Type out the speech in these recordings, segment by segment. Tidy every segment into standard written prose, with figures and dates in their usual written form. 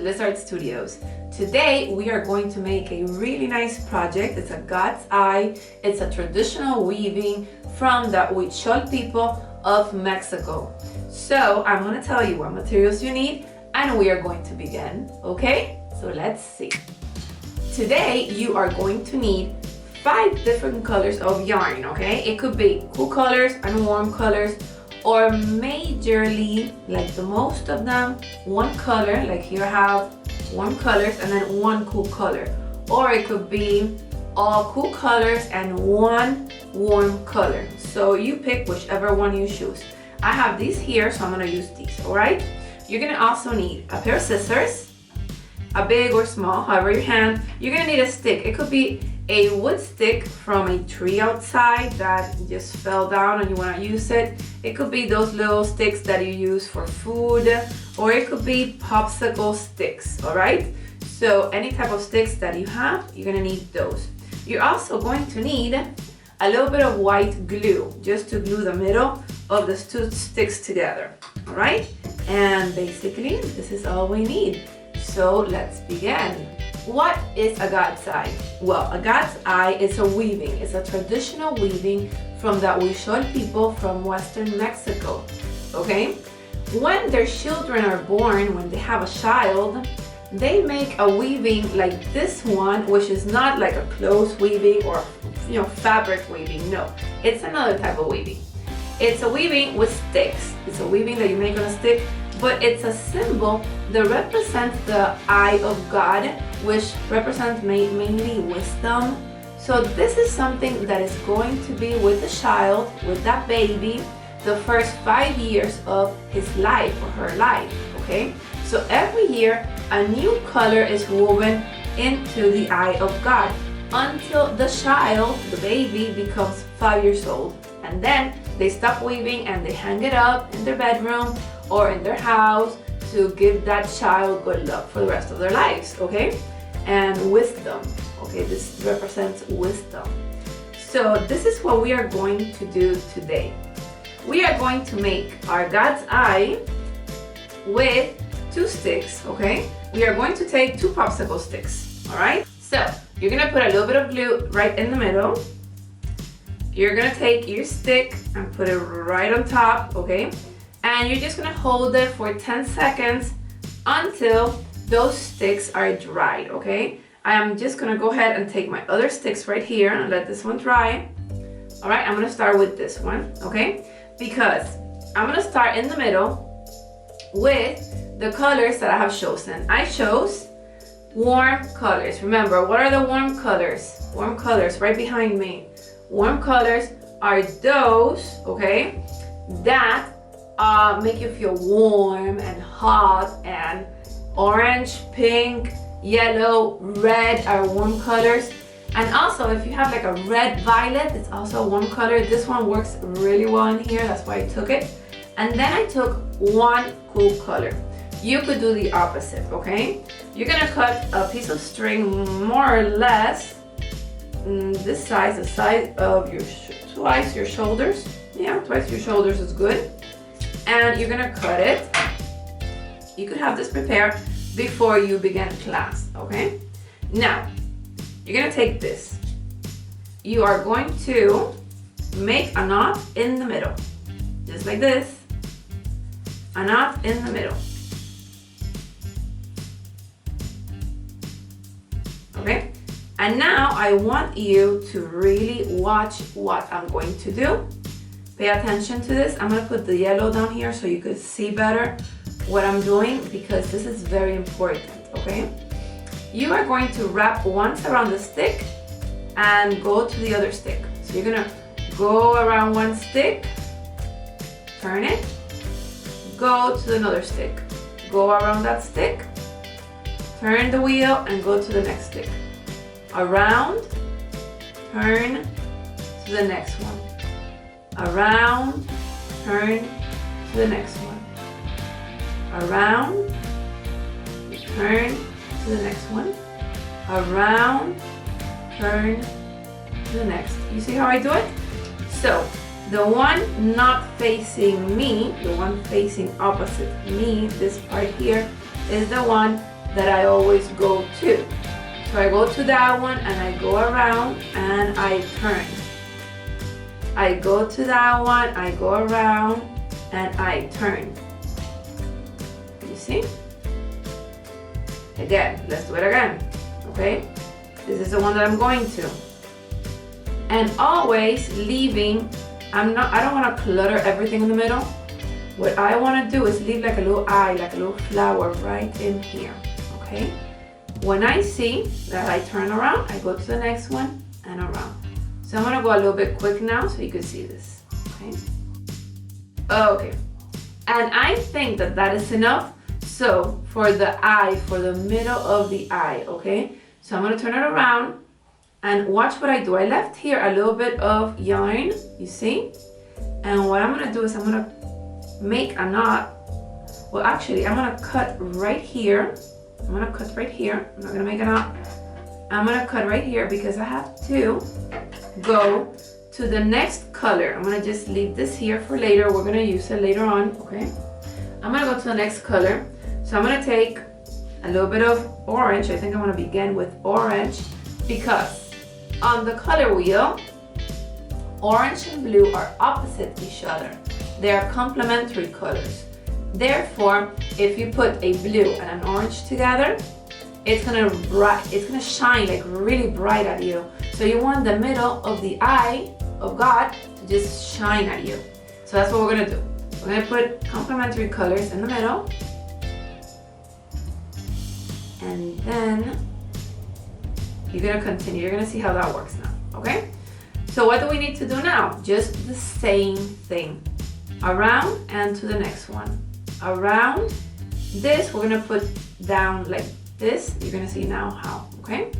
Lizard Studios. Today we are going to make a really nice project. It's a God's eye. It's a traditional weaving from the Huichol people of Mexico. So I'm going to tell you what materials you need and we are going to begin. Okay, so let's see. Today you are going to need 5 different colors of yarn. Okay, it could be cool colors and warm colors, or majorly, like the most of them, one color. Like here I have warm colors and then one cool color, or it could be all cool colors and one warm color. So you pick whichever one you choose. I have these here, so I'm gonna use these. All right, you're gonna also need a pair of scissors, a big or small, however your hand. You're gonna need a stick. It could be a wood stick from a tree outside that just fell down and you want to use it. It could be those little sticks that you use for food, or it could be popsicle sticks. All right, so any type of sticks that you have, you're gonna need those. You're also going to need a little bit of white glue just to glue the middle of the 2 sticks together. All right, and basically this is all we need. So let's begin. What is a God's eye? Well, a God's eye is a weaving. It's a traditional weaving from the Huichol people from Western Mexico. Okay? When their children are born, when they have a child, they make a weaving like this one, which is not like a clothes weaving or fabric weaving. No, it's another type of weaving. It's a weaving with sticks. It's a weaving that you make on a stick, but it's a symbol that represents the eye of God, which represents mainly wisdom. So this is something that is going to be with the child, with that baby, the first 5 years of his life or her life. Okay, so every year a new color is woven into the eye of God until the child, the baby, becomes 5 years old, and then they stop weaving and they hang it up in their bedroom or in their house to give that child good luck for the rest of their lives. Okay, and wisdom. Okay, this represents wisdom. So this is what we are going to do today. We are going to make our God's eye with 2 sticks. Okay, we are going to take 2 popsicle sticks. All right, so you're gonna put a little bit of glue right in the middle. You're gonna take your stick and put it right on top. Okay, and you're just gonna hold it for 10 seconds until those sticks are dried. Okay, I am just gonna go ahead and take my other sticks right here and let this one dry. All right, I'm gonna start with this one. Okay, because I'm gonna start in the middle with the colors that I have chosen. I chose warm colors. Remember, what are the warm colors? Warm colors right behind me. Warm colors are those, okay, that make you feel warm and hot, and orange, pink, yellow, red are warm colors. And also if you have like a red violet, it's also a warm color. This one works really well in here, that's why I took it. And then I took one cool color. You could do the opposite. Okay, you're gonna cut a piece of string more or less this size, the size of your twice your shoulders. Yeah, twice your shoulders is good. And you're gonna cut it. You could have this prepared before you begin class. Okay, now you're gonna take this. You are going to make a knot in the middle, just like this. A knot in the middle. Okay, and now I want you to really watch what I'm going to do. Pay attention to this. I'm gonna put the yellow down here so you could see better what I'm doing, because this is very important. Okay, you are going to wrap once around the stick and go to the other stick. So you're gonna go around one stick, turn it, go to another stick, go around that stick, turn the wheel and go to the next stick. Around, turn to the next one. Around, turn to the next one. Around, turn to the next one. Around, turn to the next. You see how I do it? So the one not facing me, the one facing opposite me, this part here, is the one that I always go to. So I go to that one and I go around and I turn. I go to that one, I go around and I turn. You see? Again, let's do it again. Okay? This is the one that I'm going to. And always leaving, I don't want to clutter everything in the middle. What I want to do is leave like a little eye, like a little flower right in here. Okay? When I see that I turn around, I go to the next one and around. So I'm gonna go a little bit quick now so you can see this, okay? Okay, and I think that that is enough. So for the eye, for the middle of the eye, okay? So I'm gonna turn it around and watch what I do. I left here a little bit of yarn, you see? And what I'm gonna do is I'm gonna make a knot. Well, actually, I'm gonna cut right here. I'm gonna cut right here. I'm not gonna make a knot. I'm gonna cut right here because I have to go to the next color. I'm gonna just leave this here for later. We're gonna use it later on, okay? I'm gonna go to the next color. So I'm gonna take a little bit of orange. I think I'm gonna begin with orange because on the color wheel, orange and blue are opposite each other. They are complementary colors. Therefore, if you put a blue and an orange together, it's gonna shine like really bright at you. So you want the middle of the eye of God to just shine at you. So that's what we're gonna do. We're gonna put complementary colors in the middle. And then you're gonna continue. You're gonna see how that works now, okay? So what do we need to do now? Just the same thing. Around and to the next one. Around this, we're gonna put down like this. You're gonna see now how, okay?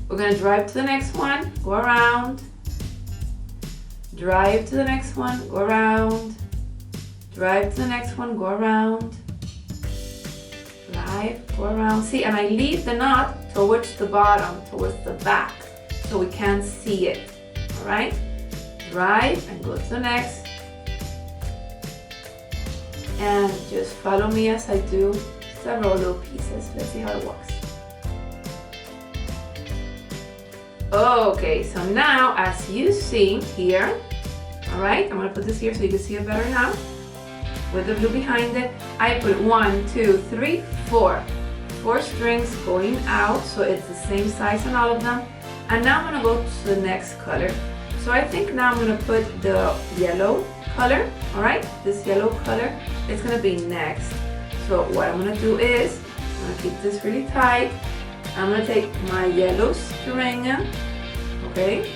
We're gonna drive to the next one, go around, drive to the next one, go around, drive to the next one, go around, drive, go around. See, and I leave the knot towards the bottom, towards the back, so we can't see it, all right? Drive and go to the next. And just follow me as I do several little pieces. Let's see how it works. Okay, so now as you see here, all right, I'm gonna put this here so you can see it better now. With the blue behind it, I put 1, 2, 3, 4. 4 strings going out, so it's the same size on all of them. And now I'm gonna go to the next color. So I think now I'm gonna put the yellow color, all right? This yellow color is gonna be next. So what I'm gonna do is, I'm gonna keep this really tight. I'm gonna take my yellow string, okay?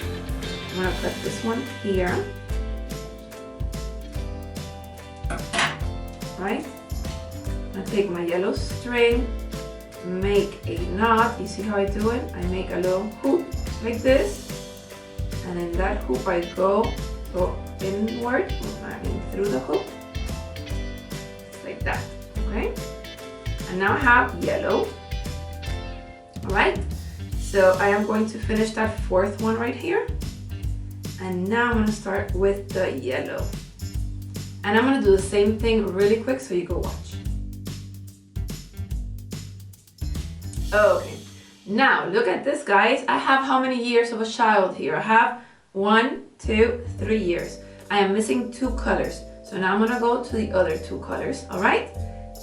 I'm gonna cut this one here. Right? I'm gonna take my yellow string, make a knot. You see how I do it? I make a little hoop like this. And in that hoop I go inward, I mean through the hoop, like that, okay? And now I have yellow, all right? So I am going to finish that 4th one right here. And now I'm gonna start with the yellow. And I'm gonna do the same thing really quick so you can watch. Okay, now look at this, guys. I have how many years of a child here? I have 1, 2, 3 years. I am missing 2 colors. So now I'm gonna go to the other 2 colors, all right?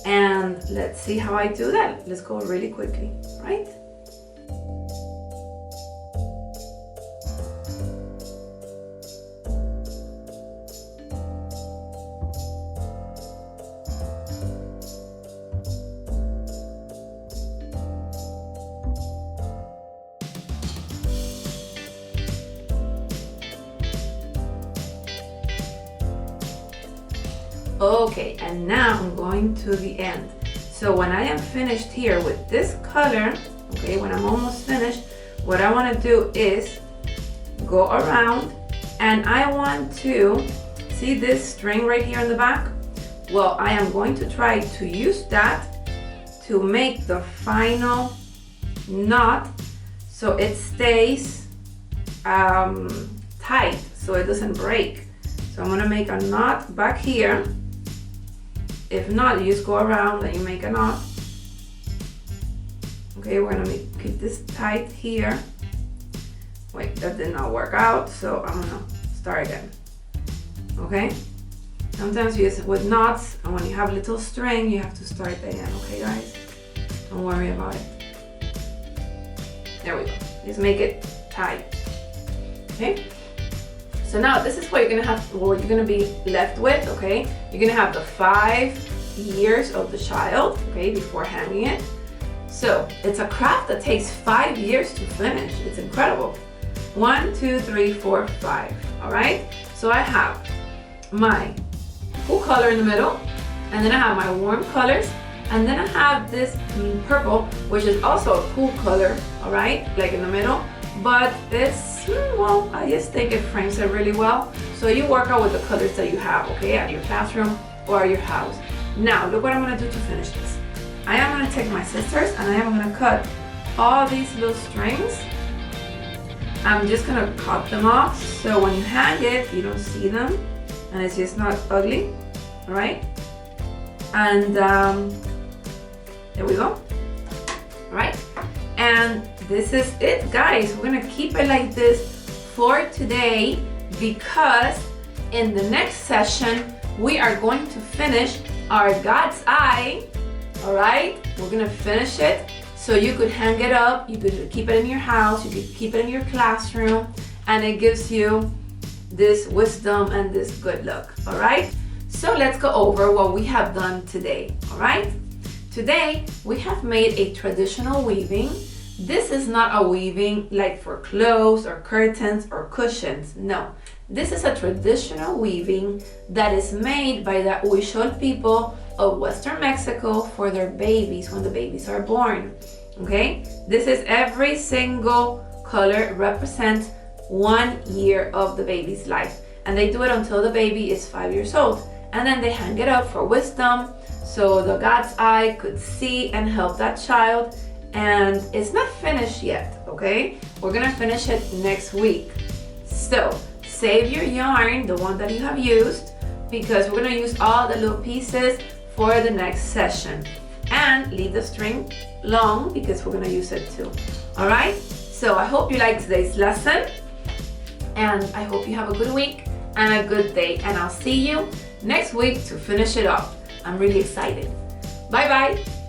And let's see how I do that. Let's go really quickly, right? Okay, and now I'm going to the end. So when I am finished here with this color, okay, when I'm almost finished, what I want to do is go around, and I want to see this string right here in the back. Well, I am going to try to use that to make the final knot so it stays tight, so it doesn't break. So I'm going to make a knot back here. If not, you just go around and you make a knot. Okay, we're gonna keep this tight here. Wait, that did not work out, so I'm gonna start again. Okay? Sometimes you use with knots, and when you have little string, you have to start again, okay guys? Don't worry about it. There we go. Just make it tight. Okay? So now this is what you're gonna be left with, okay? You're gonna have the 5 years of the child, okay, before hanging it. So it's a craft that takes 5 years to finish. It's incredible. 1, 2, 3, 4, 5. All right. So I have my cool color in the middle, and then I have my warm colors, and then I have this purple, which is also a cool color. All right, like in the middle, but it's well, I just think it frames it really well. So you work out with the colors that you have, okay, at your classroom or at your house. Now look what I'm gonna do to finish this. I am gonna take my scissors and I am gonna cut all these little strings. I'm just gonna cut them off so when you hang it, you don't see them and it's just not ugly, all right? And there we go, all right? And this is it, guys. We're gonna keep it like this for today because in the next session, we are going to finish our God's eye, all right? We're gonna finish it so you could hang it up, you could keep it in your house, you could keep it in your classroom, and it gives you this wisdom and this good luck, all right? So let's go over what we have done today, all right? Today, we have made a traditional weaving. This is not a weaving like for clothes or curtains or cushions, no. This is a traditional weaving that is made by the Huichol people of Western Mexico for their babies when the babies are born, okay? This is every single color represents 1 year of the baby's life, and they do it until the baby is 5 years old, and then they hang it up for wisdom so the God's eye could see and help that child. And it's not finished yet, okay? We're gonna finish it next week. So save your yarn, the one that you have used, because we're gonna use all the little pieces for the next session. And leave the string long because we're gonna use it too. All right? So I hope you liked today's lesson, and I hope you have a good week and a good day. And I'll see you next week to finish it off. I'm really excited. Bye-bye.